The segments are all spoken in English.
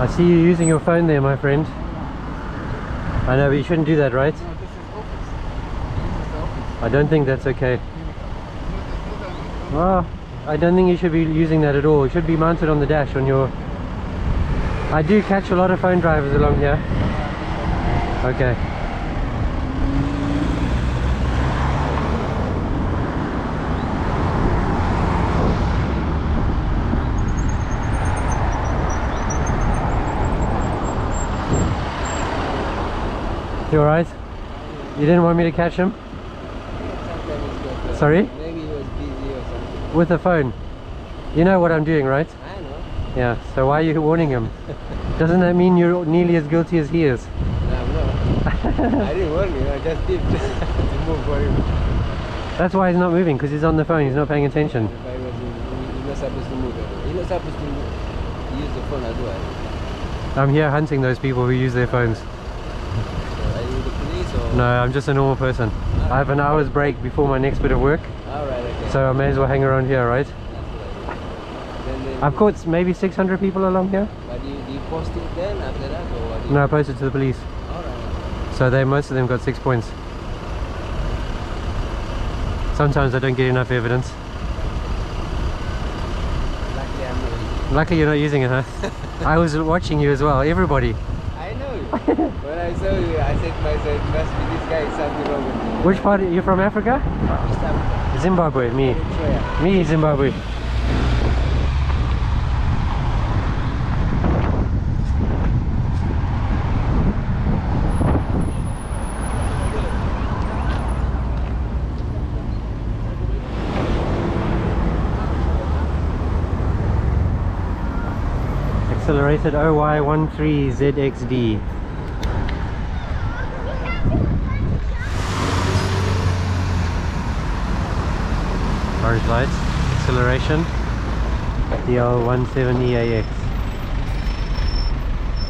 I see you using your phone there, my friend. I know, but you shouldn't do that, right? No, this is office. This is the office. I don't think that's okay. Well, I don't think you should be using that at all. It should be mounted on the dash on your... I do catch a lot of phone drivers along here. Okay. You alright? You didn't want me to catch him? Sorry? Maybe he was busy or something. With the phone. You know what I'm doing, right? I know. Yeah, so why are you warning him? Doesn't that mean you're nearly as guilty as he is? No, I'm not. I didn't warn you, I just did to move for him. That's why he's not moving, because he's on the phone, he's not paying attention. If I was he's not supposed to move. He's not supposed to use the phone as well. I'm here hunting those people who use their phones. Are you the police or? No, I'm just a normal person. I have an hour's break before my next bit of work. Alright, okay. So I may as well hang around here, right? Then I've caught maybe 600 people along here. But do you post it then after that or what? No, I posted to the police. Alright. So most of them got 6 points. Sometimes I don't get enough evidence. Luckily I'm not. Luckily you're not using it, huh? I was watching you as well, everybody. I know you. When I saw you, I said to myself, it must be this guy, is something wrong with him. Which part? Are you from Africa? East Africa. Zimbabwe, me. Eritrea. Me, Zimbabwe. Accelerated OY13ZXD. Orange lights, acceleration, DL17EAX.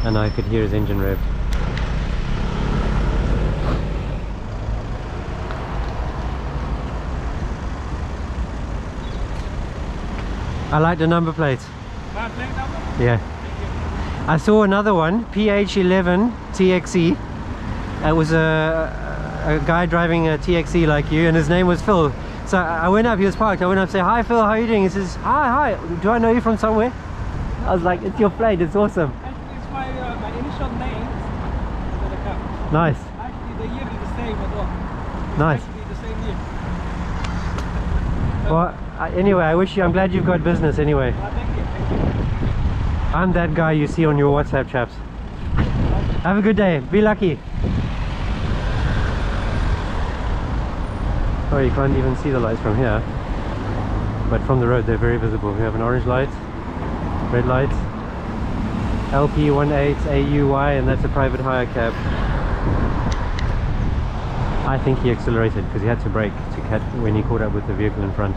And I could hear his engine rev. I like the number plate. Yeah. I saw another one, PH11TXE. It was a guy driving a TXE like you, and his name was Phil. So I went up, he was parked, I went up and said, "Hi Phil, how are you doing?" He says, hi, do I know you from somewhere?" I was like, "It's your plate, it's awesome." Actually, it's my initial name for the car. Nice. Actually, the year is the same as well. It's Nice. actually the same year. Well, anyway, I'm glad you've got business anyway. Thank you. I'm that guy you see on your WhatsApp chaps. Have a good day, be lucky. Oh, you can't even see the lights from here, but from the road they're very visible. We have an orange light, red light, LP18AUY, and that's a private hire cab. I think he accelerated because he had to brake to catch when he caught up with the vehicle in front.